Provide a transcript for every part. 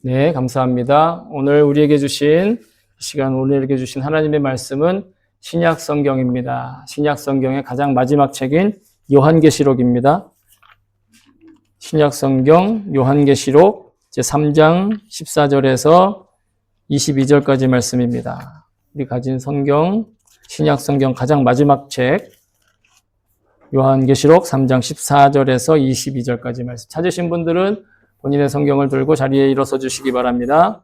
네, 감사합니다. 오늘 우리에게 주신 하나님의 말씀은 신약 성경입니다. 신약 성경의 가장 마지막 책인 요한계시록입니다. 신약 성경 요한계시록 제3장 14절에서 22절까지 말씀입니다. 우리 가진 성경, 신약 성경 가장 마지막 책 요한계시록 3장 14절에서 22절까지 말씀. 찾으신 분들은 본인의 성경을 들고 자리에 일어서 주시기 바랍니다.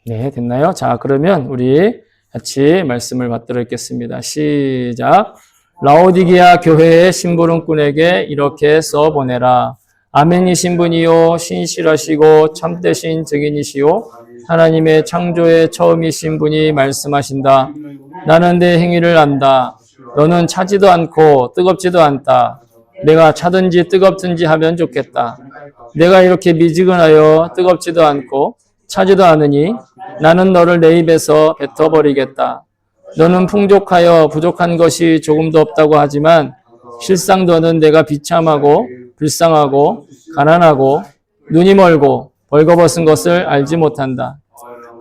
네, 됐나요? 자, 그러면 우리 같이 말씀을 받들어 읽겠습니다. 시작. 라오디게아 교회의 심부름꾼에게 이렇게 써보내라. 아멘이신 분이요 신실하시고 참되신 증인이시요 하나님의 창조의 처음이신 분이 말씀하신다. 나는 내 행위를 안다. 너는 차지도 않고 뜨겁지도 않다. 내가 차든지 뜨겁든지 하면 좋겠다. 내가 이렇게 미지근하여 뜨겁지도 않고 차지도 않으니 나는 너를 내 입에서 뱉어버리겠다. 너는 풍족하여 부족한 것이 조금도 없다고 하지만 실상 너는 내가 비참하고 불쌍하고 가난하고 눈이 멀고 벌거벗은 것을 알지 못한다.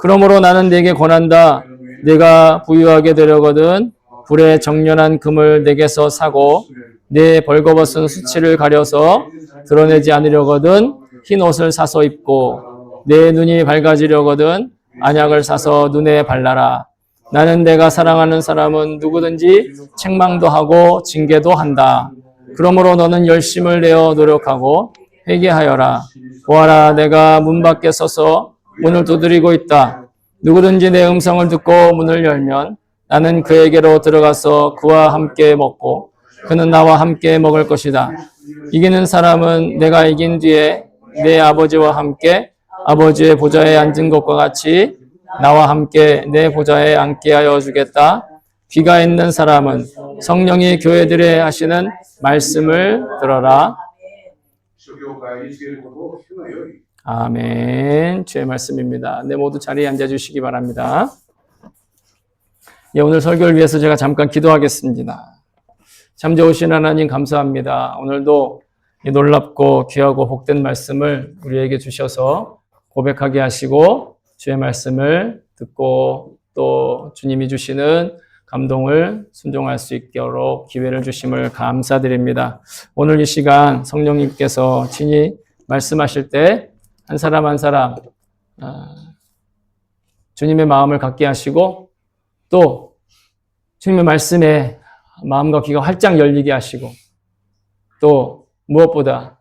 그러므로 나는 네게 권한다. 네가 부유하게 되려거든 불에 정련한 금을 내게서 사고 내 벌거벗은 수치를 가려서 드러내지 않으려거든 흰 옷을 사서 입고 내 눈이 밝아지려거든 안약을 사서 눈에 발라라. 나는 내가 사랑하는 사람은 누구든지 책망도 하고 징계도 한다. 그러므로 너는 열심을 내어 노력하고 회개하여라. 보아라, 내가 문 밖에 서서 문을 두드리고 있다. 누구든지 내 음성을 듣고 문을 열면 나는 그에게로 들어가서 그와 함께 먹고 그는 나와 함께 먹을 것이다. 이기는 사람은 내가 이긴 뒤에 내 아버지와 함께 아버지의 보좌에 앉은 것과 같이 나와 함께 내 보좌에 앉게 하여 주겠다. 귀가 있는 사람은 성령이 교회들에 하시는 말씀을 들어라. 아멘. 주의 말씀입니다. 네, 모두 자리에 앉아주시기 바랍니다. 예, 오늘 설교를 위해서 제가 잠깐 기도하겠습니다. 참 좋으신 하나님 감사합니다. 오늘도 놀랍고 귀하고 복된 말씀을 우리에게 주셔서 고백하게 하시고 주의 말씀을 듣고 또 주님이 주시는 감동을 순종할 수 있도록 기회를 주심을 감사드립니다. 오늘 이 시간 성령님께서 친히 말씀하실 때 한 사람 한 사람 주님의 마음을 갖게 하시고 또 주님의 말씀에 마음과 귀가 활짝 열리게 하시고 또 무엇보다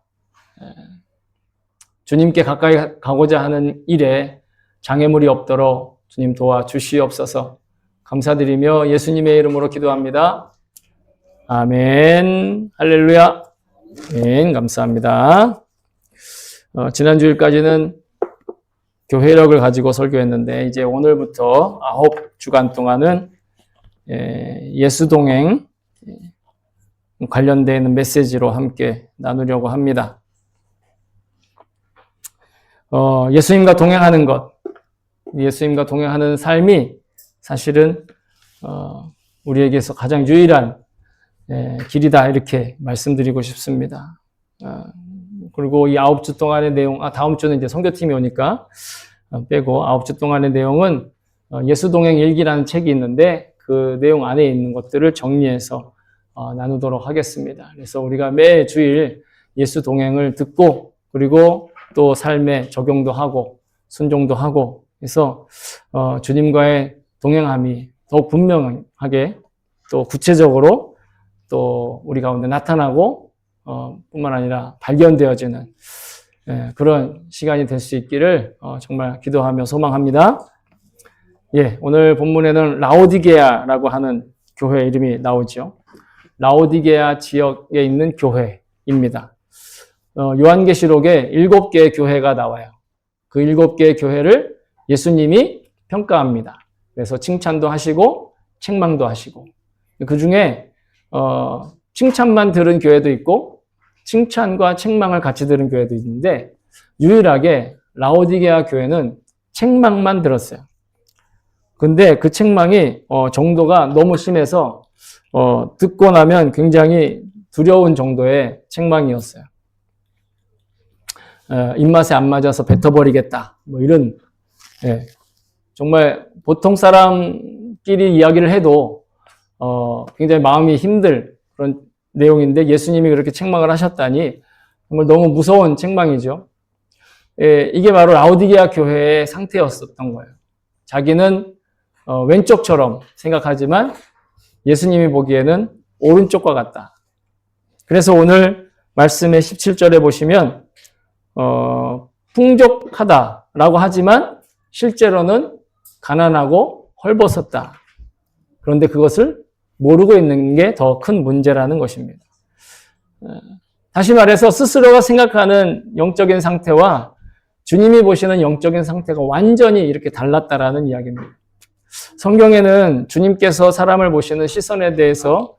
주님께 가까이 가고자 하는 일에 장애물이 없도록 주님 도와주시옵소서. 감사드리며 예수님의 이름으로 기도합니다. 아멘. 할렐루야. 아멘. 감사합니다. 지난 주일까지는 교회력을 가지고 설교했는데 이제 오늘부터 9주간 동안은 예수동행 관련된 메시지로 함께 나누려고 합니다. 예수님과 동행하는 것, 예수님과 동행하는 삶이 사실은 우리에게서 가장 유일한 길이다 이렇게 말씀드리고 싶습니다. 그리고 이 9주 동안의 내용, 다음 주는 이제 선교팀이 오니까 빼고 9주 동안의 내용은 예수동행 일기라는 책이 있는데 그 내용 안에 있는 것들을 정리해서 나누도록 하겠습니다. 그래서 우리가 매 주일 예수 동행을 듣고 그리고 또 삶에 적용도 하고 순종도 하고 그래서 주님과의 동행함이 더욱 분명하게 또 구체적으로 또 우리 가운데 나타나고 뿐만 아니라 발견되어지는 그런 시간이 될 수 있기를 정말 기도하며 소망합니다. 예, 오늘 본문에는 라오디게아라고 하는 교회 이름이 나오죠. 라오디게아 지역에 있는 교회입니다. 요한계시록에 7개의 교회가 나와요. 그 7개의 교회를 예수님이 평가합니다. 그래서 칭찬도 하시고 책망도 하시고 그 중에 칭찬만 들은 교회도 있고 칭찬과 책망을 같이 들은 교회도 있는데 유일하게 라오디게아 교회는 책망만 들었어요. 근데 그 책망이 정도가 너무 심해서 듣고 나면 굉장히 두려운 정도의 책망이었어요. 입맛에 안 맞아서 뱉어버리겠다. 뭐 이런, 예, 정말 보통 사람끼리 이야기를 해도 굉장히 마음이 힘들 그런 내용인데 예수님이 그렇게 책망을 하셨다니 정말 너무 무서운 책망이죠. 예, 이게 바로 라오디게아 교회의 상태였었던 거예요. 자기는 왼쪽처럼 생각하지만 예수님이 보기에는 오른쪽과 같다. 그래서 오늘 말씀의 17절에 보시면 풍족하다라고 하지만 실제로는 가난하고 헐벗었다. 그런데 그것을 모르고 있는 게 더 큰 문제라는 것입니다. 다시 말해서 스스로가 생각하는 영적인 상태와 주님이 보시는 영적인 상태가 완전히 이렇게 달랐다라는 이야기입니다. 성경에는 주님께서 사람을 보시는 시선에 대해서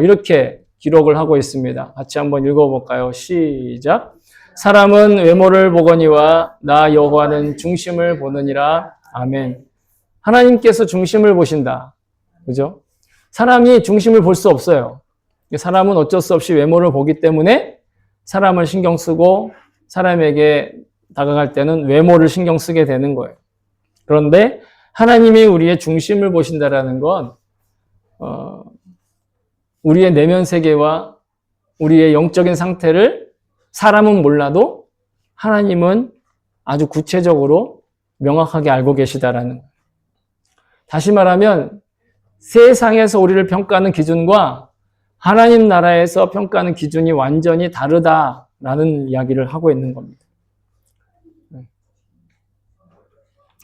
이렇게 기록을 하고 있습니다. 같이 한번 읽어볼까요? 시작. 사람은 외모를 보거니와 나 여호와는 중심을 보느니라. 아멘. 하나님께서 중심을 보신다. 그죠? 사람이 중심을 볼 수 없어요. 사람은 어쩔 수 없이 외모를 보기 때문에 사람을 신경 쓰고 사람에게 다가갈 때는 외모를 신경 쓰게 되는 거예요. 그런데 하나님이 우리의 중심을 보신다라는 건 우리의 내면 세계와 우리의 영적인 상태를 사람은 몰라도 하나님은 아주 구체적으로 명확하게 알고 계시다라는 거예요. 다시 말하면 세상에서 우리를 평가하는 기준과 하나님 나라에서 평가하는 기준이 완전히 다르다라는 이야기를 하고 있는 겁니다.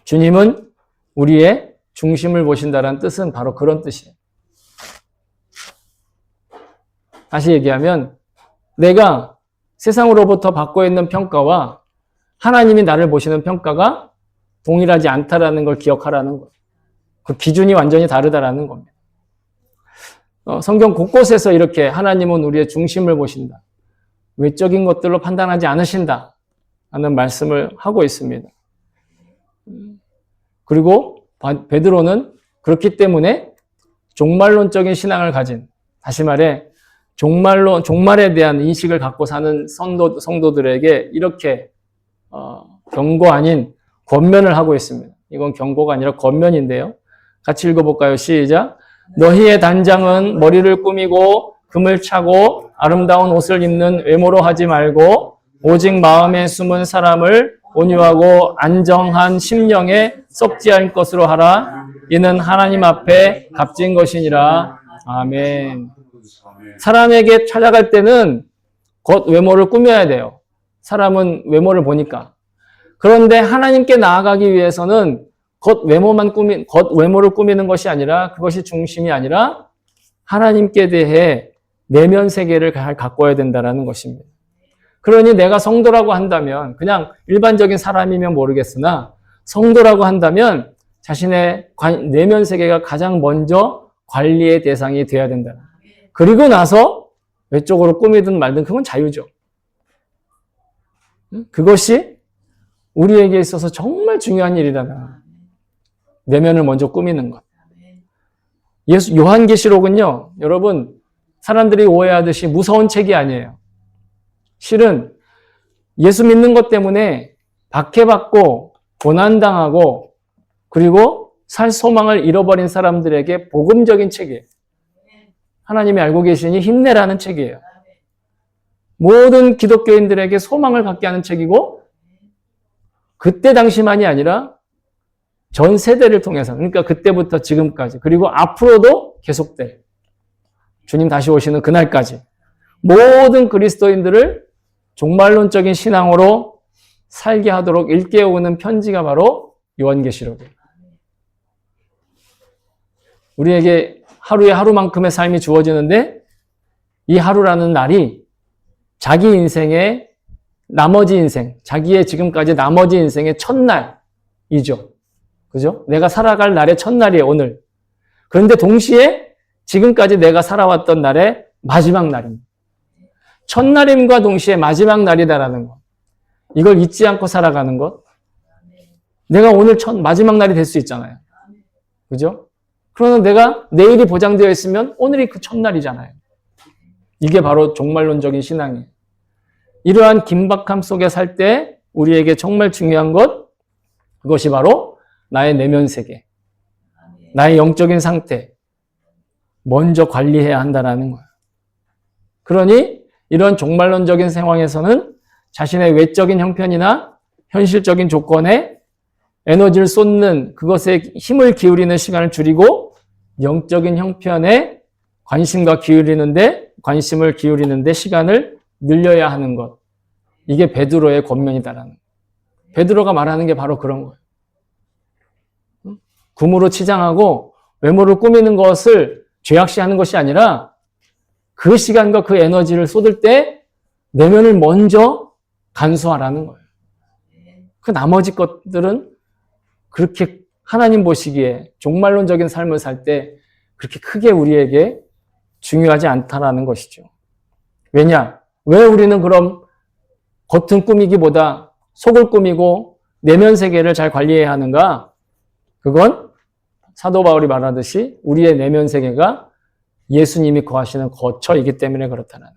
주님은 우리의 중심을 보신다는 뜻은 바로 그런 뜻이에요. 다시 얘기하면 내가 세상으로부터 받고 있는 평가와 하나님이 나를 보시는 평가가 동일하지 않다라는 걸 기억하라는 거예요. 그 기준이 완전히 다르다라는 겁니다. 성경 곳곳에서 이렇게 하나님은 우리의 중심을 보신다. 외적인 것들로 판단하지 않으신다. 하는 말씀을 하고 있습니다. 그리고 베드로는 그렇기 때문에 종말론적인 신앙을 가진, 다시 말해 종말에 대한 인식을 갖고 사는 성도들에게 이렇게 경고 아닌 권면을 하고 있습니다. 이건 경고가 아니라 권면인데요. 같이 읽어볼까요? 시작. 너희의 단장은 머리를 꾸미고 금을 차고 아름다운 옷을 입는 외모로 하지 말고 오직 마음에 숨은 사람을 온유하고 안정한 심령에 썩지 않을 것으로 하라. 이는 하나님 앞에 값진 것이니라. 아멘. 사람에게 찾아갈 때는 겉 외모를 꾸며야 돼요. 사람은 외모를 보니까. 그런데 하나님께 나아가기 위해서는 겉 외모를 꾸미는 것이 아니라 그것이 중심이 아니라 하나님께 대해 내면 세계를 가꿔야 된다는 것입니다. 그러니 내가 성도라고 한다면 그냥 일반적인 사람이면 모르겠으나 성도라고 한다면 자신의 내면 세계가 가장 먼저 관리의 대상이 되어야 된다. 그리고 나서 외적으로 꾸미든 말든 그건 자유죠. 그것이 우리에게 있어서 정말 중요한 일이다. 내면을 먼저 꾸미는 것. 요한계시록은요, 여러분, 사람들이 오해하듯이 무서운 책이 아니에요. 실은 예수 믿는 것 때문에 박해받고 고난당하고 그리고 살 소망을 잃어버린 사람들에게 복음적인 책이에요. 하나님이 알고 계시니 힘내라는 책이에요. 모든 기독교인들에게 소망을 갖게 하는 책이고 그때 당시만이 아니라 전 세대를 통해서, 그러니까 그때부터 지금까지, 그리고 앞으로도 계속될 주님 다시 오시는 그날까지 모든 그리스도인들을 종말론적인 신앙으로 살게 하도록 일깨우는 편지가 바로 요한계시록이에요. 우리에게 하루에 하루만큼의 삶이 주어지는데 이 하루라는 날이 자기 인생의 나머지 인생, 자기의 지금까지 나머지 인생의 첫날이죠. 그죠? 내가 살아갈 날의 첫날이에요, 오늘. 그런데 동시에 지금까지 내가 살아왔던 날의 마지막 날입니다. 첫날임과 동시에 마지막 날이다라는 것. 이걸 잊지 않고 살아가는 것. 내가 오늘 마지막 날이 될 수 있잖아요. 그죠? 그러면 내가 내일이 보장되어 있으면 오늘이 그 첫날이잖아요. 이게 바로 종말론적인 신앙이에요. 이러한 긴박함 속에 살 때 우리에게 정말 중요한 것, 그것이 바로 나의 내면 세계, 나의 영적인 상태, 먼저 관리해야 한다는 거예요. 그러니 이런 종말론적인 상황에서는 자신의 외적인 형편이나 현실적인 조건에 에너지를 쏟는 그것에 힘을 기울이는 시간을 줄이고 영적인 형편에 관심을 기울이는데 시간을 늘려야 하는 것. 이게 베드로의 권면이다라는 거예요. 베드로가 말하는 게 바로 그런 거예요. 금으로 치장하고 외모를 꾸미는 것을 죄악시하는 것이 아니라 그 시간과 그 에너지를 쏟을 때 내면을 먼저 간수하라는 거예요. 그 나머지 것들은 그렇게 하나님 보시기에 종말론적인 삶을 살 때 그렇게 크게 우리에게 중요하지 않다라는 것이죠. 왜냐? 왜 우리는 그럼 겉은 꾸미기보다 속을 꾸미고 내면 세계를 잘 관리해야 하는가? 그건 사도 바울이 말하듯이 우리의 내면 세계가 예수님이 거하시는 거처이기 때문에 그렇다는.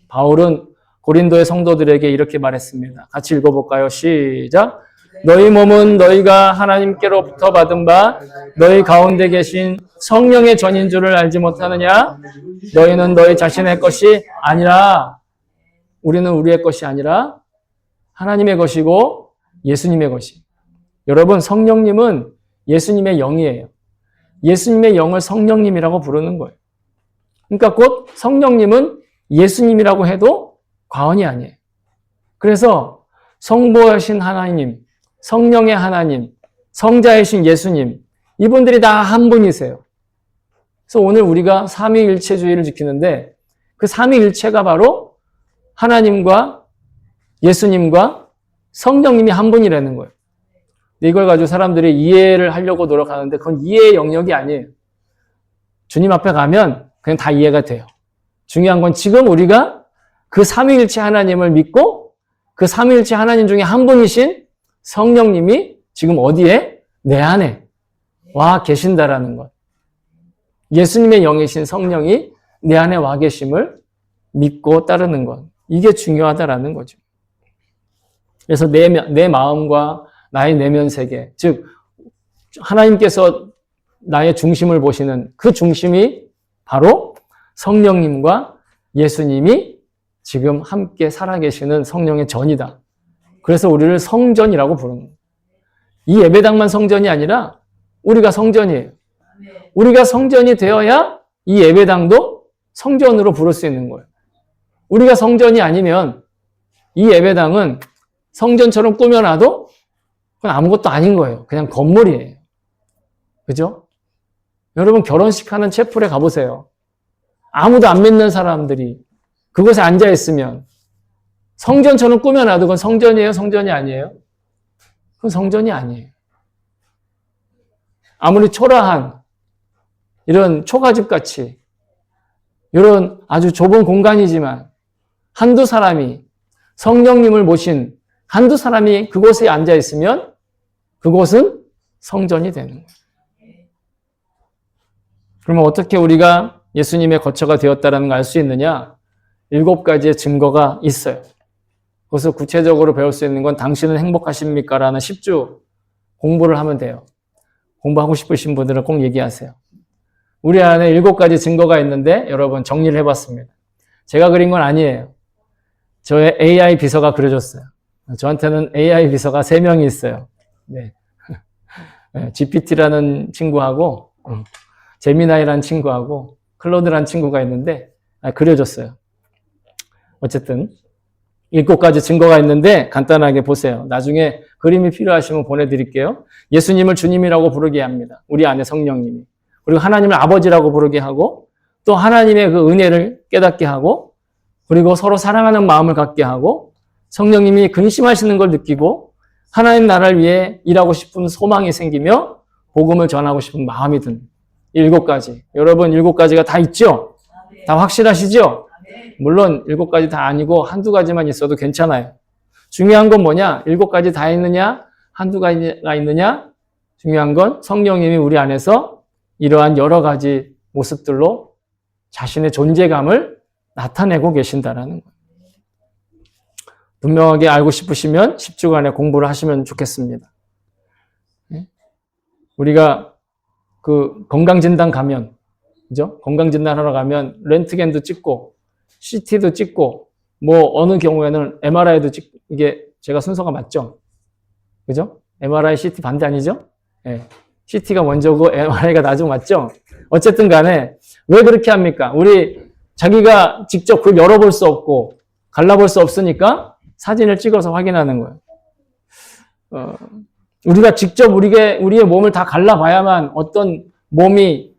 바울은 고린도의 성도들에게 이렇게 말했습니다. 같이 읽어볼까요? 시작. 너희 몸은 너희가 하나님께로부터 받은 바 너희 가운데 계신 성령의 전인 줄을 알지 못하느냐? 너희는 너희 자신의 것이 아니라, 우리는 우리의 것이 아니라 하나님의 것이고 예수님의 것이. 여러분, 성령님은 예수님의 영이에요. 예수님의 영을 성령님이라고 부르는 거예요. 그러니까 곧 성령님은 예수님이라고 해도 과언이 아니에요. 그래서 성부하신 하나님, 성령의 하나님, 성자이신 예수님, 이분들이 다 한 분이세요. 그래서 오늘 우리가 삼위일체주의를 지키는데 그 삼위일체가 바로 하나님과 예수님과 성령님이 한 분이라는 거예요. 이걸 가지고 사람들이 이해를 하려고 노력하는데 그건 이해의 영역이 아니에요. 주님 앞에 가면 그냥 다 이해가 돼요. 중요한 건 지금 우리가 그 삼위일체 하나님을 믿고 그 삼위일체 하나님 중에 한 분이신 성령님이 지금 어디에? 내 안에 와 계신다라는 것. 예수님의 영이신 성령이 내 안에 와 계심을 믿고 따르는 것. 이게 중요하다라는 거죠. 그래서 내 마음과 나의 내면 세계, 즉 하나님께서 나의 중심을 보시는 그 중심이 바로 성령님과 예수님이 지금 함께 살아계시는 성령의 전이다. 그래서 우리를 성전이라고 부르는 거예요. 이 예배당만 성전이 아니라 우리가 성전이에요. 우리가 성전이 되어야 이 예배당도 성전으로 부를 수 있는 거예요. 우리가 성전이 아니면 이 예배당은 성전처럼 꾸며놔도 그건 아무것도 아닌 거예요. 그냥 건물이에요. 그죠? 여러분 결혼식 하는 채플에 가보세요. 아무도 안 믿는 사람들이 그곳에 앉아있으면 성전처럼 꾸며놔도 그건 성전이에요? 성전이 아니에요? 그건 성전이 아니에요. 아무리 초라한 이런 초가집같이 이런 아주 좁은 공간이지만 한두 사람이 성령님을 모신 한두 사람이 그곳에 앉아있으면 그곳은 성전이 되는 거예요. 그러면 어떻게 우리가 예수님의 거처가 되었다는 걸 알 수 있느냐? 7가지의 증거가 있어요. 그것을 구체적으로 배울 수 있는 건 당신은 행복하십니까? 라는 10주 공부를 하면 돼요. 공부하고 싶으신 분들은 꼭 얘기하세요. 우리 안에 7가지 증거가 있는데 여러분 정리를 해봤습니다. 제가 그린 건 아니에요. 저의 AI 비서가 그려줬어요. 저한테는 AI 비서가 3명이 있어요. 네. GPT라는 친구하고 제미나이라는 친구하고 클로드라는 친구가 있는데 그려줬어요. 어쨌든 7가지 증거가 있는데 간단하게 보세요. 나중에 그림이 필요하시면 보내드릴게요. 예수님을 주님이라고 부르게 합니다. 우리 안에 성령님이. 그리고 하나님을 아버지라고 부르게 하고 또 하나님의 그 은혜를 깨닫게 하고 그리고 서로 사랑하는 마음을 갖게 하고 성령님이 근심하시는 걸 느끼고 하나님 나라를 위해 일하고 싶은 소망이 생기며 복음을 전하고 싶은 마음이 든 7가지. 여러분 7가지가 다 있죠? 다 확실하시죠? 물론 7가지 다 아니고 한두 가지만 있어도 괜찮아요. 중요한 건 뭐냐? 7가지 다 있느냐? 한두 가지가 있느냐? 중요한 건 성령님이 우리 안에서 이러한 여러 가지 모습들로 자신의 존재감을 나타내고 계신다라는 거예요. 분명하게 알고 싶으시면 10주간의 공부를 하시면 좋겠습니다. 우리가 그 건강진단 가면, 그죠? 건강진단 하러 가면 렌트겐도 찍고, CT도 찍고, 뭐 어느 경우에는 MRI도 찍고, 이게 제가 순서가 맞죠? 그죠? MRI, CT 반대 아니죠? 예. CT가 먼저고 MRI가 나중 맞죠? 어쨌든 간에 왜 그렇게 합니까? 우리 자기가 직접 그걸 열어볼 수 없고 갈라볼 수 없으니까 사진을 찍어서 확인하는 거예요. 우리가 직접 우리의 몸을 다 갈라봐야만 어떤 몸이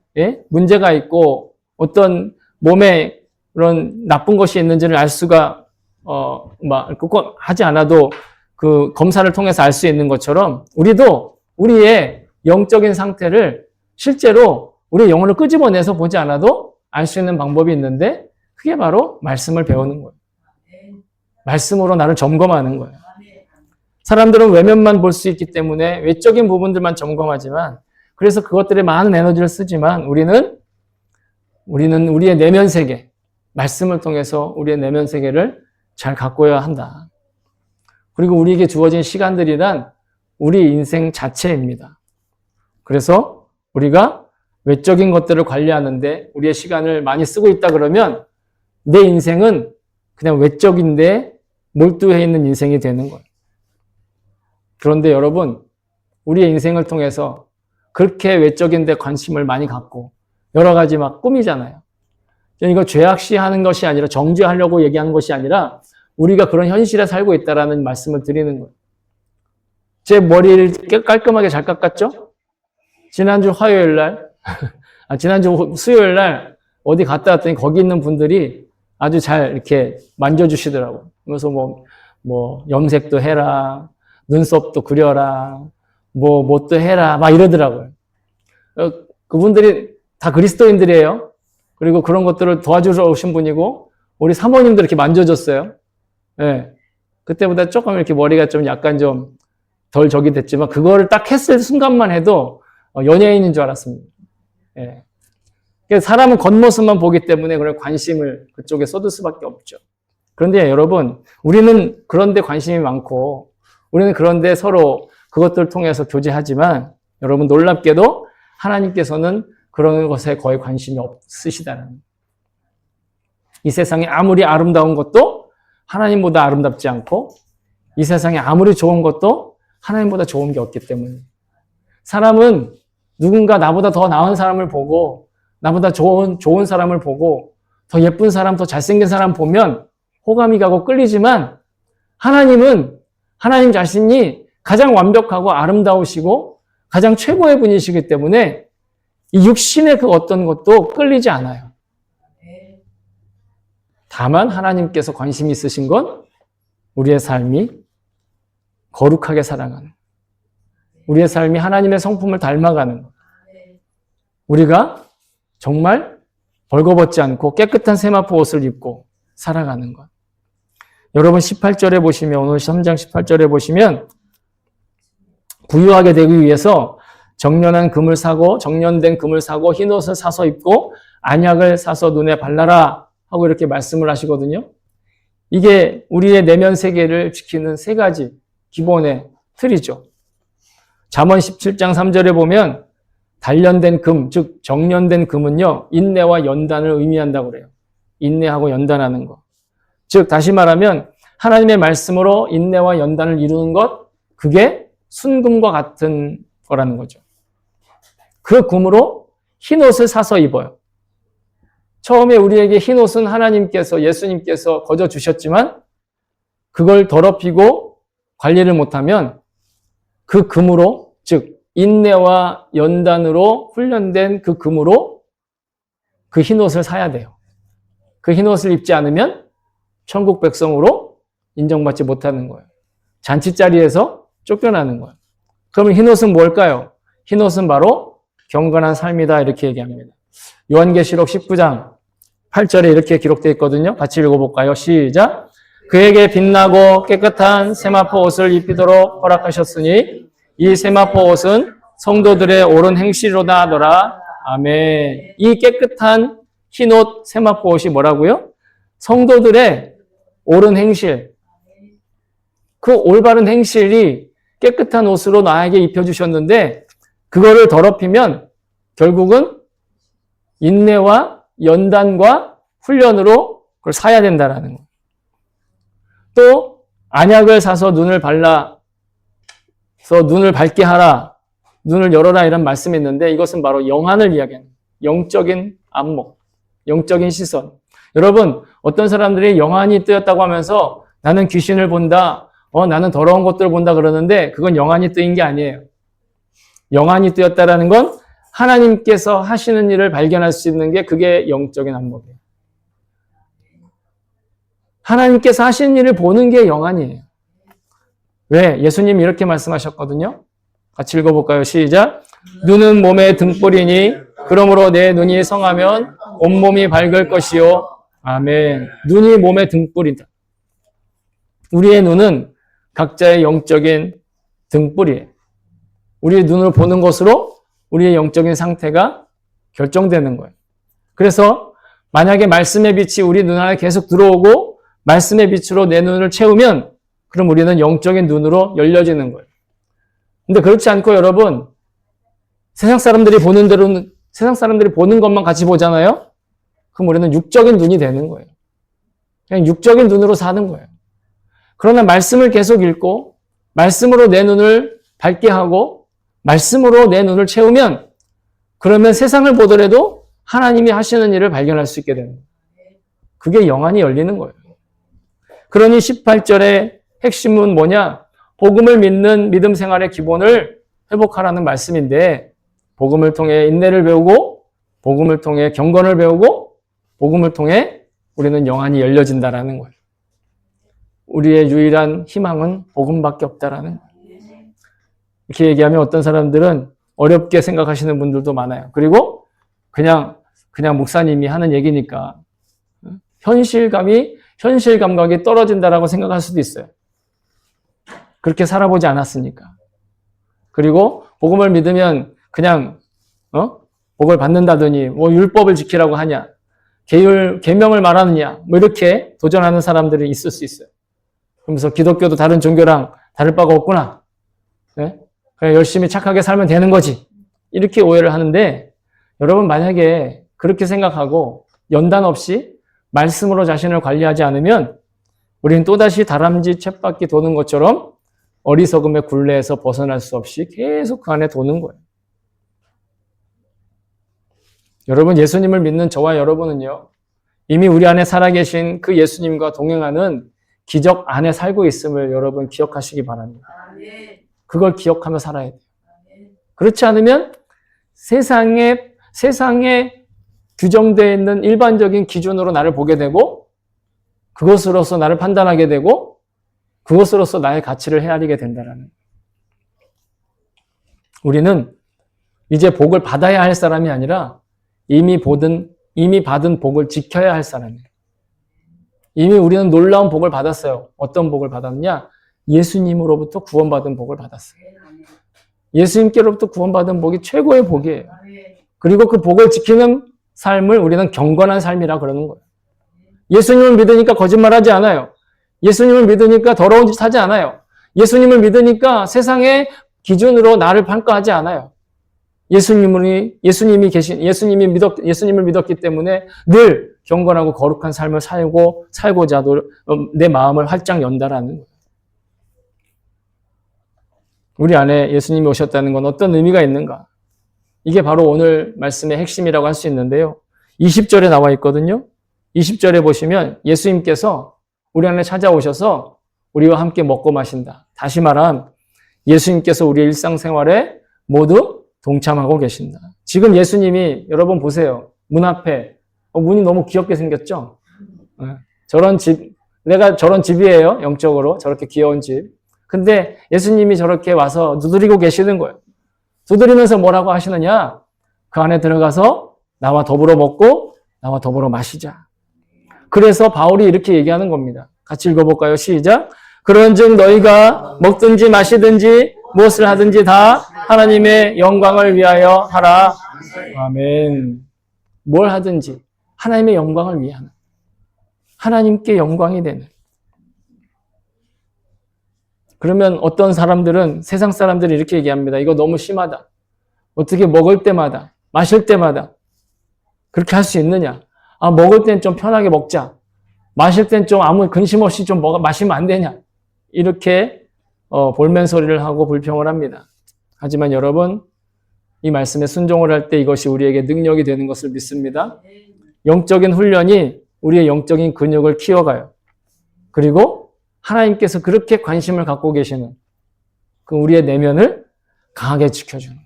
문제가 있고 어떤 몸에 그런 나쁜 것이 있는지를 알 수가 꼭 하지 않아도 그 검사를 통해서 알 수 있는 것처럼 우리도 우리의 영적인 상태를 실제로 우리의 영혼을 끄집어내서 보지 않아도 알 수 있는 방법이 있는데 그게 바로 말씀을 배우는 거예요. 말씀으로 나를 점검하는 거예요. 사람들은 외면만 볼 수 있기 때문에 외적인 부분들만 점검하지만 그래서 그것들에 많은 에너지를 쓰지만 우리는 우리의 내면 세계, 말씀을 통해서 우리의 내면 세계를 잘 가꿔야 한다. 그리고 우리에게 주어진 시간들이란 우리 인생 자체입니다. 그래서 우리가 외적인 것들을 관리하는데 우리의 시간을 많이 쓰고 있다 그러면 내 인생은 그냥 외적인데 몰두해 있는 인생이 되는 거예요. 그런데 여러분, 우리의 인생을 통해서 그렇게 외적인 데 관심을 많이 갖고 여러 가지 막 꾸미잖아요. 이거 죄악시하는 것이 아니라 정죄하려고 얘기하는 것이 아니라 우리가 그런 현실에 살고 있다라는 말씀을 드리는 거예요. 제 머리를 깔끔하게 잘 깎았죠? 지난주 화요일 날, 지난주 수요일 날 어디 갔다 왔더니 거기 있는 분들이 아주 잘 이렇게 만져주시더라고요. 그래서 뭐 염색도 해라, 눈썹도 그려라, 뭣도 해라, 막 이러더라고요. 그분들이 다 그리스도인들이에요. 그리고 그런 것들을 도와주러 오신 분이고, 우리 사모님도 이렇게 만져줬어요. 예. 그때보다 조금 이렇게 머리가 좀 약간 좀 덜 적이 됐지만, 그거를 딱 했을 순간만 해도 연예인인 줄 알았습니다. 예. 사람은 겉모습만 보기 때문에 그런 관심을 그쪽에 쏟을 수밖에 없죠. 그런데 여러분, 우리는 그런데 관심이 많고, 우리는 그런데 서로 그것들을 통해서 교제하지만, 여러분 놀랍게도 하나님께서는 그런 것에 거의 관심이 없으시다는. 이 세상에 아무리 아름다운 것도 하나님보다 아름답지 않고, 이 세상에 아무리 좋은 것도 하나님보다 좋은 게 없기 때문에. 사람은 누군가 나보다 더 나은 사람을 보고, 나보다 좋은 사람을 보고, 더 예쁜 사람, 더 잘생긴 사람 보면 호감이 가고 끌리지만, 하나님은 하나님 자신이 가장 완벽하고 아름다우시고 가장 최고의 분이시기 때문에 이 육신의 그 어떤 것도 끌리지 않아요. 다만 하나님께서 관심이 있으신 건 우리의 삶이 거룩하게 살아가는, 우리의 삶이 하나님의 성품을 닮아가는, 우리가 정말 벌거벗지 않고 깨끗한 세마포 옷을 입고 살아가는 것. 여러분 18절에 보시면, 오늘 3장 18절에 보시면 부유하게 되기 위해서 정련된 금을 사고 흰옷을 사서 입고 안약을 사서 눈에 발라라 하고 이렇게 말씀을 하시거든요. 이게 우리의 내면 세계를 지키는 세 가지 기본의 틀이죠. 잠언 17장 3절에 보면 단련된 금, 즉 정련된 금은요, 인내와 연단을 의미한다고 그래요. 인내하고 연단하는 것. 즉 다시 말하면 하나님의 말씀으로 인내와 연단을 이루는 것, 그게 순금과 같은 거라는 거죠. 그 금으로 흰옷을 사서 입어요. 처음에 우리에게 흰옷은 하나님께서, 예수님께서 거저 주셨지만 그걸 더럽히고 관리를 못하면 그 금으로, 즉 인내와 연단으로 훈련된 그 금으로 그 흰옷을 사야 돼요. 그 흰옷을 입지 않으면 천국 백성으로 인정받지 못하는 거예요. 잔치자리에서 쫓겨나는 거예요. 그러면 흰옷은 뭘까요? 흰옷은 바로 경건한 삶이다, 이렇게 얘기합니다. 요한계시록 19장 8절에 이렇게 기록되어 있거든요. 같이 읽어볼까요? 시작. 그에게 빛나고 깨끗한 세마포 옷을 입히도록 허락하셨으니 이 세마포 옷은 성도들의 옳은 행실로다 하더라. 아멘. 이 깨끗한 흰옷 세마포 옷이 뭐라고요? 성도들의 옳은 행실. 그 올바른 행실이 깨끗한 옷으로 나에게 입혀주셨는데 그거를 더럽히면 결국은 인내와 연단과 훈련으로 그걸 사야 된다라는 거. 또 안약을 사서 눈을 발라서 눈을 밝게 하라, 눈을 열어라 이런 말씀이 있는데 이것은 바로 영안을 이야기하는 영적인 안목, 영적인 시선. 여러분 어떤 사람들이 영안이 뜨였다고 하면서 나는 귀신을 본다, 나는 더러운 것들을 본다 그러는데 그건 영안이 뜨인 게 아니에요. 영안이 뜨였다라는 건 하나님께서 하시는 일을 발견할 수 있는 게 그게 영적인 안목이에요. 하나님께서 하시는 일을 보는 게 영안이에요. 왜? 예수님이 이렇게 말씀하셨거든요. 같이 읽어볼까요? 시작. 눈은 몸의 등불이니 그러므로 내 눈이 성하면 온몸이 밝을 것이요. 아멘. 눈이 몸의 등불이다. 우리의 눈은 각자의 영적인 등불이에요. 우리의 눈으로 보는 것으로 우리의 영적인 상태가 결정되는 거예요. 그래서 만약에 말씀의 빛이 우리 눈 안에 계속 들어오고 말씀의 빛으로 내 눈을 채우면 그럼 우리는 영적인 눈으로 열려지는 거예요. 근데 그렇지 않고 여러분 세상 사람들이 보는 대로 세상 사람들이 보는 것만 같이 보잖아요. 그럼 우리는 육적인 눈이 되는 거예요. 그냥 육적인 눈으로 사는 거예요. 그러나 말씀을 계속 읽고 말씀으로 내 눈을 밝게 하고 말씀으로 내 눈을 채우면 그러면 세상을 보더라도 하나님이 하시는 일을 발견할 수 있게 되는 거예요. 그게 영안이 열리는 거예요. 그러니 18절의 핵심은 뭐냐? 복음을 믿는 믿음 생활의 기본을 회복하라는 말씀인데 복음을 통해 인내를 배우고 복음을 통해 경건을 배우고 복음을 통해 우리는 영안이 열려진다라는 거예요. 우리의 유일한 희망은 복음밖에 없다라는 거예요. 이렇게 얘기하면 어떤 사람들은 어렵게 생각하시는 분들도 많아요. 그리고 그냥 목사님이 하는 얘기니까 현실 감각이 떨어진다라고 생각할 수도 있어요. 그렇게 살아보지 않았으니까. 그리고 복음을 믿으면 그냥 복을 받는다더니 뭐 율법을 지키라고 하냐, 계명을 말하느냐, 뭐 이렇게 도전하는 사람들이 있을 수 있어요. 그러면서 기독교도 다른 종교랑 다를 바가 없구나. 네? 그냥 열심히 착하게 살면 되는 거지. 이렇게 오해를 하는데 여러분 만약에 그렇게 생각하고 연단 없이 말씀으로 자신을 관리하지 않으면 우리는 또다시 다람쥐 쳇바퀴 도는 것처럼 어리석음의 굴레에서 벗어날 수 없이 계속 그 안에 도는 거예요. 여러분 예수님을 믿는 저와 여러분은요. 이미 우리 안에 살아계신 그 예수님과 동행하는 기적 안에 살고 있음을 여러분 기억하시기 바랍니다. 그걸 기억하며 살아야 돼요. 그렇지 않으면 세상에 규정되어 있는 일반적인 기준으로 나를 보게 되고 그것으로서 나를 판단하게 되고 그것으로서 나의 가치를 헤아리게 된다는. 우리는 이제 복을 받아야 할 사람이 아니라 이미 받은 복을 지켜야 할 사람이에요. 이미 우리는 놀라운 복을 받았어요. 어떤 복을 받았느냐? 예수님으로부터 구원받은 복을 받았어요. 예수님께로부터 구원받은 복이 최고의 복이에요. 그리고 그 복을 지키는 삶을 우리는 경건한 삶이라 그러는 거예요. 예수님을 믿으니까 거짓말하지 않아요. 예수님을 믿으니까 더러운 짓 하지 않아요. 예수님을 믿으니까 세상의 기준으로 나를 평가하지 않아요. 예수님을 믿었기 때문에 늘 경건하고 거룩한 삶을 살고자 내 마음을 활짝 연다라는 거예요. 우리 안에 예수님이 오셨다는 건 어떤 의미가 있는가? 이게 바로 오늘 말씀의 핵심이라고 할 수 있는데요. 20절에 나와 있거든요. 20절에 보시면 예수님께서 우리 안에 찾아오셔서 우리와 함께 먹고 마신다. 다시 말하면 예수님께서 우리의 일상생활에 모두 동참하고 계신다. 지금 예수님이 여러분 보세요. 문 앞에 문이 너무 귀엽게 생겼죠? 내가 저런 집이에요. 영적으로 저렇게 귀여운 집. 근데 예수님이 저렇게 와서 두드리고 계시는 거예요. 두드리면서 뭐라고 하시느냐? 그 안에 들어가서 나와 더불어 먹고 나와 더불어 마시자. 그래서 바울이 이렇게 얘기하는 겁니다. 같이 읽어볼까요? 시작. 그런즉 너희가 먹든지 마시든지 무엇을 하든지 다 하나님의 영광을 위하여 하라. 아멘. 뭘 하든지 하나님의 영광을 위하는, 하나님께 영광이 되는. 그러면 어떤 사람들은, 세상 사람들이 이렇게 얘기합니다. 이거 너무 심하다. 어떻게 먹을 때마다, 마실 때마다 그렇게 할 수 있느냐? 아, 먹을 땐 좀 편하게 먹자. 마실 땐 좀 아무 근심 없이 좀 마시면 안 되냐? 이렇게 볼멘 소리를 하고 불평을 합니다. 하지만 여러분, 이 말씀에 순종을 할 때 이것이 우리에게 능력이 되는 것을 믿습니다. 영적인 훈련이 우리의 영적인 근육을 키워가요. 그리고 하나님께서 그렇게 관심을 갖고 계시는 그 우리의 내면을 강하게 지켜주는.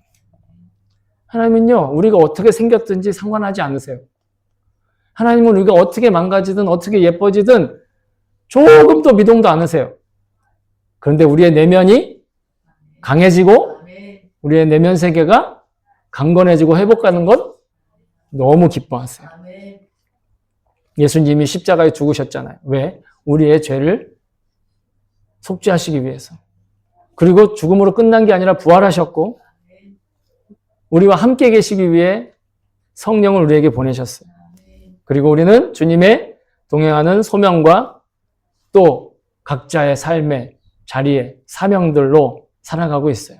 하나님은요, 우리가 어떻게 생겼든지 상관하지 않으세요. 하나님은 우리가 어떻게 망가지든 어떻게 예뻐지든 조금도 미동도 않으세요. 그런데 우리의 내면이 강해지고 우리의 내면 세계가 강건해지고 회복하는 것 너무 기뻐하세요. 예수님이 십자가에 죽으셨잖아요. 왜? 우리의 죄를 속죄하시기 위해서. 그리고 죽음으로 끝난 게 아니라 부활하셨고 우리와 함께 계시기 위해 성령을 우리에게 보내셨어요. 그리고 우리는 주님의 동행하는 소명과 또 각자의 삶의 자리에 사명들로 살아가고 있어요.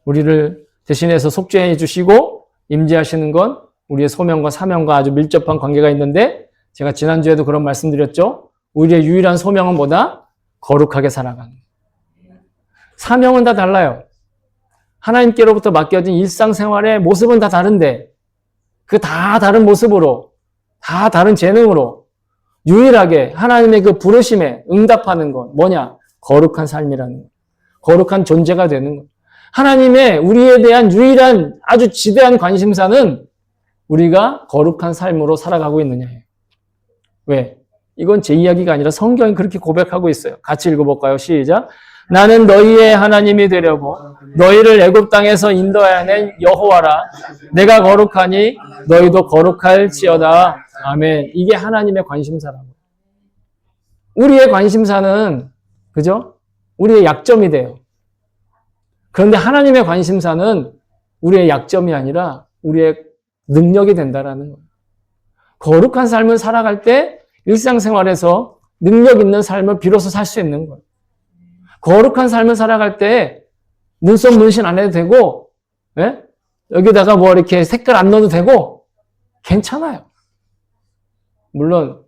우리를 대신해서 속죄해 주시고 임재하시는 건 우리의 소명과 사명과 아주 밀접한 관계가 있는데 제가 지난주에도 그런 말씀드렸죠. 우리의 유일한 소명은 뭐다? 거룩하게 살아가는. 사명은 다 달라요. 하나님께로부터 맡겨진 일상생활의 모습은 다 다른데 그 다 다른 모습으로 다 다른 재능으로 유일하게 하나님의 그 부르심에 응답하는 건 뭐냐? 거룩한 삶이라는 것. 거룩한 존재가 되는 것. 하나님의 우리에 대한 유일한 아주 지대한 관심사는 우리가 거룩한 삶으로 살아가고 있느냐예요. 왜? 이건 제 이야기가 아니라 성경이 그렇게 고백하고 있어요. 같이 읽어볼까요? 시작. 나는 너희의 하나님이 되려고 너희를 애굽 땅에서 인도하여 여호와라. 내가 거룩하니 너희도 거룩할지어다. 아멘. 이게 하나님의 관심사라고. 우리의 관심사는 그죠? 우리의 약점이 돼요. 그런데 하나님의 관심사는 우리의 약점이 아니라 우리의 능력이 된다라는 거예요. 거룩한 삶을 살아갈 때 일상생활에서 능력 있는 삶을 비로소 살 수 있는 거예요. 거룩한 삶을 살아갈 때 눈썹 문신 안 해도 되고, 예? 여기다가 뭐 이렇게 색깔 안 넣어도 되고, 괜찮아요. 물론,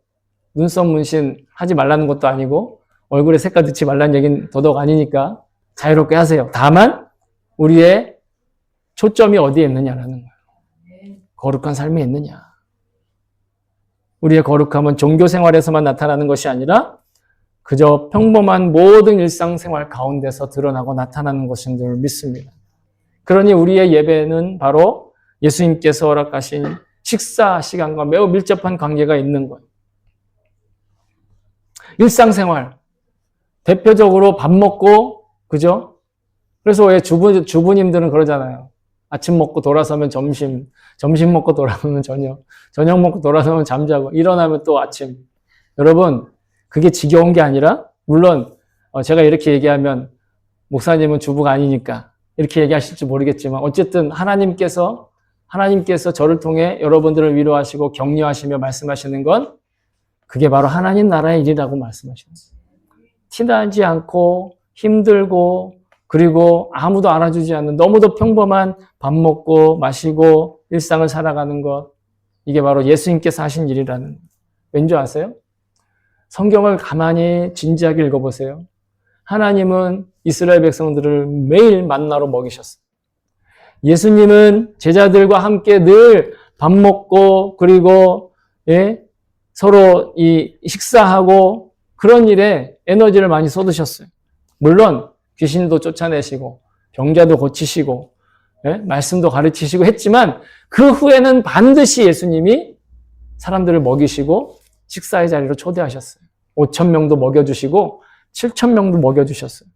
눈썹 문신 하지 말라는 것도 아니고, 얼굴에 색깔 넣지 말라는 얘기는 더더욱 아니니까 자유롭게 하세요. 다만, 우리의 초점이 어디에 있느냐라는 거예요. 거룩한 삶이 있느냐. 우리의 거룩함은 종교 생활에서만 나타나는 것이 아니라 그저 평범한 모든 일상생활 가운데서 드러나고 나타나는 것인 줄 믿습니다. 그러니 우리의 예배는 바로 예수님께서 허락하신 식사 시간과 매우 밀접한 관계가 있는 거예요. 일상생활, 대표적으로 밥 먹고, 그죠? 그래서 왜 주부님들은 그러잖아요. 아침 먹고 돌아서면 점심, 점심 먹고 돌아서면 저녁, 저녁 먹고 돌아서면 잠자고, 일어나면 또 아침. 여러분, 그게 지겨운 게 아니라, 물론 제가 이렇게 얘기하면 목사님은 주부가 아니니까 이렇게 얘기하실지 모르겠지만 어쨌든 하나님께서 저를 통해 여러분들을 위로하시고 격려하시며 말씀하시는 건 그게 바로 하나님 나라의 일이라고 말씀하시는 거예요. 티나지 않고 힘들고 그리고 아무도 알아주지 않는 너무도 평범한 밥 먹고 마시고 일상을 살아가는 것, 이게 바로 예수님께서 하신 일이라는 거예요. 왠지 아세요? 성경을 가만히 진지하게 읽어보세요. 하나님은 이스라엘 백성들을 매일 만나로 먹이셨어요. 예수님은 제자들과 함께 늘 밥 먹고 그리고 서로 이 식사하고 그런 일에 에너지를 많이 쏟으셨어요. 물론 귀신도 쫓아내시고 병자도 고치시고 말씀도 가르치시고 했지만 그 후에는 반드시 예수님이 사람들을 먹이시고 식사의 자리로 초대하셨어요. 5,000명도 먹여주시고 7,000명도 먹여주셨어요.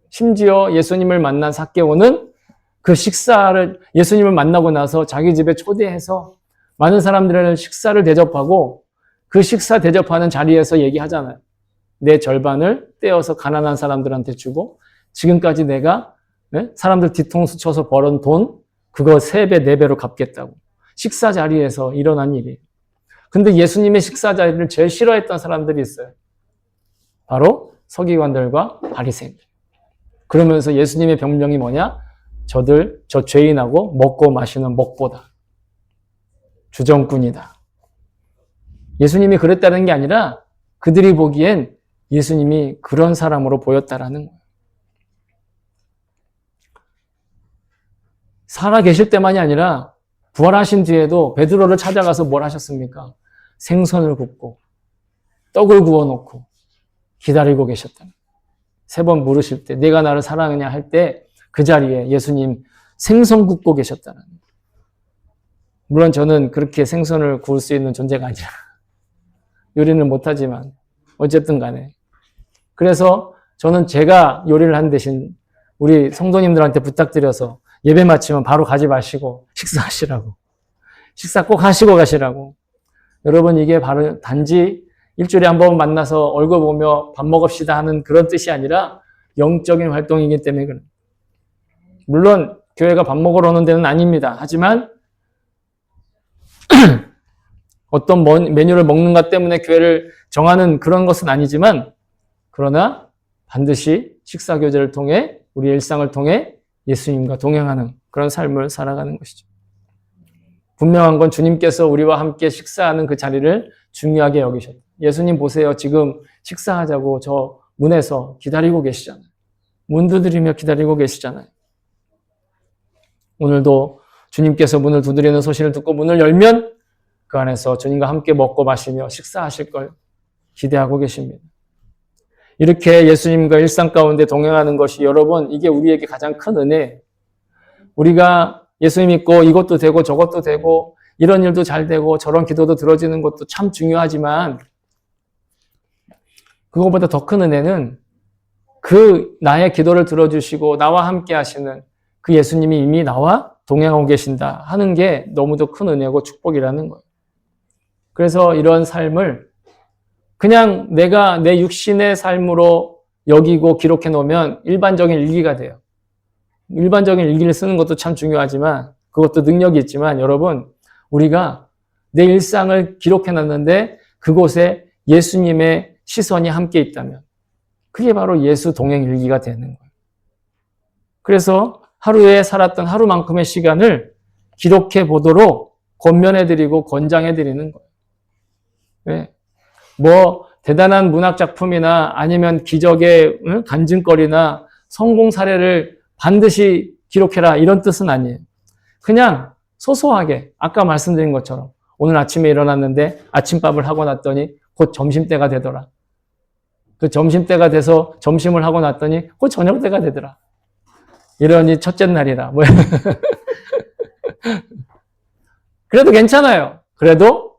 심지어 예수님을 만난 삭개오는 그 식사를 예수님을 만나고 나서 자기 집에 초대해서 많은 사람들을 식사를 대접하고 그 식사 대접하는 자리에서 얘기하잖아요. 내 절반을 떼어서 가난한 사람들한테 주고 지금까지 내가 사람들 뒤통수 쳐서 벌은 돈 그거 3배, 4배로 갚겠다고. 식사 자리에서 일어난 일이에요. 근데 예수님의 식사 자리를 제일 싫어했던 사람들이 있어요. 바로 서기관들과 바리새인들. 그러면서 예수님의 병명이 뭐냐? 저 죄인하고 먹고 마시는 먹보다 주정꾼이다. 예수님이 그랬다는 게 아니라 그들이 보기엔 예수님이 그런 사람으로 보였다라는 거예요. 살아 계실 때만이 아니라 부활하신 뒤에도 베드로를 찾아가서 뭘 하셨습니까? 생선을 굽고 떡을 구워놓고 기다리고 계셨다. 3번 물으실 때 내가 나를 사랑하냐 할 때 그 자리에 예수님 생선 굽고 계셨다는 거예요. 물론 저는 그렇게 생선을 구울 수 있는 존재가 아니라 요리는 못하지만 어쨌든 간에 그래서 저는 제가 요리를 한 대신 우리 성도님들한테 부탁드려서 예배 마치면 바로 가지 마시고 식사하시라고. 식사 꼭 하시고 가시라고. 여러분 이게 바로 단지 일주일에 한 번 만나서 얼굴 보며 밥 먹읍시다 하는 그런 뜻이 아니라 영적인 활동이기 때문에 그래요. 물론 교회가 밥 먹으러 오는 데는 아닙니다. 하지만 어떤 메뉴를 먹는가 때문에 교회를 정하는 그런 것은 아니지만 그러나 반드시 식사교제를 통해 우리 일상을 통해 예수님과 동행하는 그런 삶을 살아가는 것이죠. 분명한 건 주님께서 우리와 함께 식사하는 그 자리를 중요하게 여기셨다. 예수님 보세요. 지금 식사하자고 저 문에서 기다리고 계시잖아요. 문 두드리며 기다리고 계시잖아요. 오늘도 주님께서 문을 두드리는 소식을 듣고 문을 열면 그 안에서 주님과 함께 먹고 마시며 식사하실 걸 기대하고 계십니다. 이렇게 예수님과 일상 가운데 동행하는 것이 여러분 이게 우리에게 가장 큰 은혜. 우리가 예수 믿고 이것도 되고 저것도 되고 이런 일도 잘 되고 저런 기도도 들어지는 것도 참 중요하지만 그것보다 더 큰 은혜는 그 나의 기도를 들어주시고 나와 함께 하시는 그 예수님이 이미 나와 동행하고 계신다 하는 게 너무도 큰 은혜고 축복이라는 거예요. 그래서 이런 삶을 그냥 내가 내 육신의 삶으로 여기고 기록해 놓으면 일반적인 일기가 돼요. 일반적인 일기를 쓰는 것도 참 중요하지만 그것도 능력이 있지만 여러분 우리가 내 일상을 기록해 놨는데 그곳에 예수님의 시선이 함께 있다면 그게 바로 예수 동행 일기가 되는 거예요. 그래서 하루에 살았던 하루만큼의 시간을 기록해 보도록 권면해 드리고 권장해 드리는 거예요. 왜? 뭐 대단한 문학 작품이나 아니면 기적의 간증거리나 성공 사례를 반드시 기록해라 이런 뜻은 아니에요. 그냥 소소하게 아까 말씀드린 것처럼 오늘 아침에 일어났는데 아침밥을 하고 났더니 곧 점심때가 되더라. 그 점심때가 돼서 점심을 하고 났더니 곧 저녁때가 되더라. 이러니 첫째 날이라. 뭐 그래도 괜찮아요. 그래도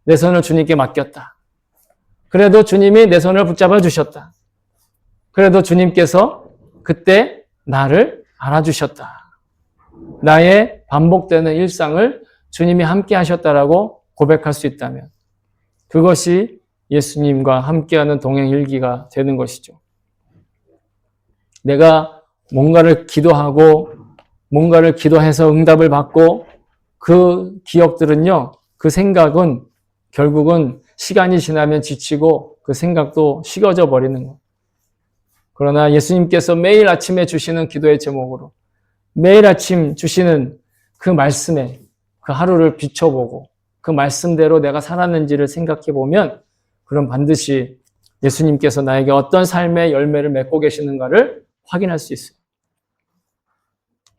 내 손을 주님께 맡겼다. 그래도 주님이 내 손을 붙잡아 주셨다. 그래도 주님께서 그때 나를 알아주셨다. 나의 반복되는 일상을 주님이 함께 하셨다라고 고백할 수 있다면 그것이 예수님과 함께하는 동행 일기가 되는 것이죠. 내가 뭔가를 기도하고 뭔가를 기도해서 응답을 받고 그 기억들은요, 그 생각은 결국은 시간이 지나면 지치고 그 생각도 식어져 버리는 거예요. 그러나 예수님께서 매일 아침에 주시는 기도의 제목으로 매일 아침 주시는 그 말씀에 그 하루를 비춰보고 그 말씀대로 내가 살았는지를 생각해 보면 그럼 반드시 예수님께서 나에게 어떤 삶의 열매를 맺고 계시는가를 확인할 수 있어요.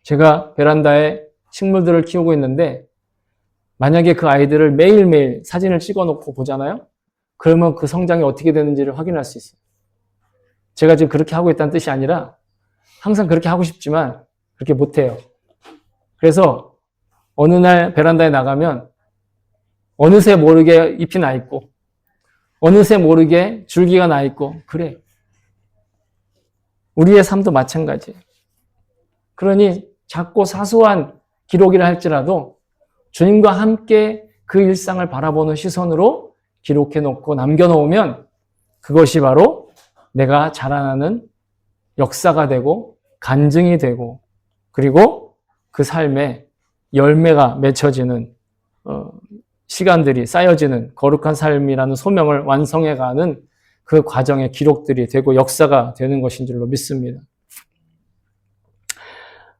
제가 베란다에 식물들을 키우고 있는데 만약에 그 아이들을 매일매일 사진을 찍어놓고 보잖아요. 그러면 그 성장이 어떻게 되는지를 확인할 수 있어요. 제가 지금 그렇게 하고 있다는 뜻이 아니라 항상 그렇게 하고 싶지만 그렇게 못해요. 그래서 어느 날 베란다에 나가면 어느새 모르게 잎이 나 있고 어느새 모르게 줄기가 나 있고 그래. 우리의 삶도 마찬가지예요. 그러니 작고 사소한 기록이라 할지라도 주님과 함께 그 일상을 바라보는 시선으로 기록해 놓고 남겨 놓으면 그것이 바로 내가 자라나는 역사가 되고 간증이 되고 그리고 그 삶에 열매가 맺혀지는 시간들이 쌓여지는 거룩한 삶이라는 소명을 완성해가는 그 과정의 기록들이 되고 역사가 되는 것인 줄로 믿습니다.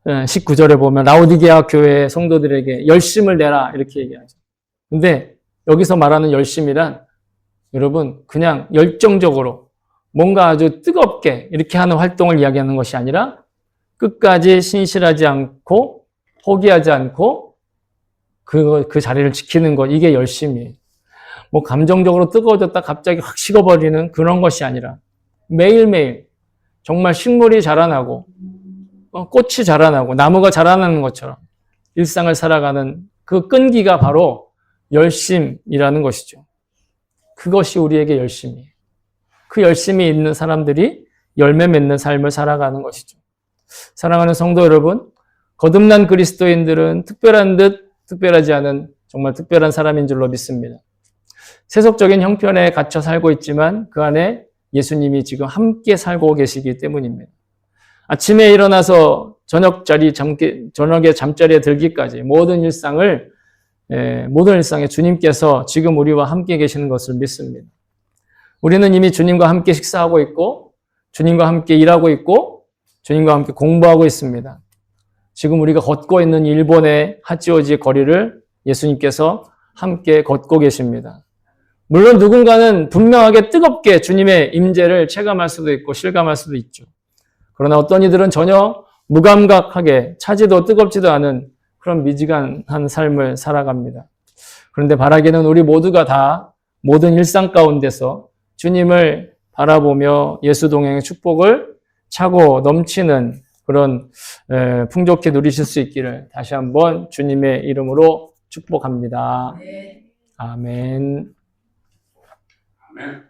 19절에 보면 라오디게아 교회의 성도들에게 열심을 내라 이렇게 얘기하죠. 근데 여기서 말하는 열심이란 여러분 그냥 열정적으로 뭔가 아주 뜨겁게 이렇게 하는 활동을 이야기하는 것이 아니라 끝까지 신실하지 않고 포기하지 않고 그 자리를 지키는 것, 이게 열심이에요. 뭐 감정적으로 뜨거워졌다 갑자기 확 식어버리는 그런 것이 아니라 매일매일 정말 식물이 자라나고 꽃이 자라나고 나무가 자라나는 것처럼 일상을 살아가는 그 끈기가 바로 열심이라는 것이죠. 그것이 우리에게 열심이에요. 그 열심이 있는 사람들이 열매 맺는 삶을 살아가는 것이죠. 사랑하는 성도 여러분, 거듭난 그리스도인들은 특별한 듯 특별하지 않은 정말 특별한 사람인 줄로 믿습니다. 세속적인 형편에 갇혀 살고 있지만 그 안에 예수님이 지금 함께 살고 계시기 때문입니다. 아침에 일어나서 저녁에 잠자리에 들기까지 모든 일상에 주님께서 지금 우리와 함께 계시는 것을 믿습니다. 우리는 이미 주님과 함께 식사하고 있고 주님과 함께 일하고 있고 주님과 함께 공부하고 있습니다. 지금 우리가 걷고 있는 일본의 하치오지 거리를 예수님께서 함께 걷고 계십니다. 물론 누군가는 분명하게 뜨겁게 주님의 임재를 체감할 수도 있고 실감할 수도 있죠. 그러나 어떤 이들은 전혀 무감각하게 차지도 뜨겁지도 않은 그런 미지근한 삶을 살아갑니다. 그런데 바라기는 우리 모두가 다 모든 일상 가운데서 주님을 바라보며 예수 동행의 축복을 차고 넘치는 그런 풍족히 누리실 수 있기를 다시 한번 주님의 이름으로 축복합니다. 아멘. 아멘.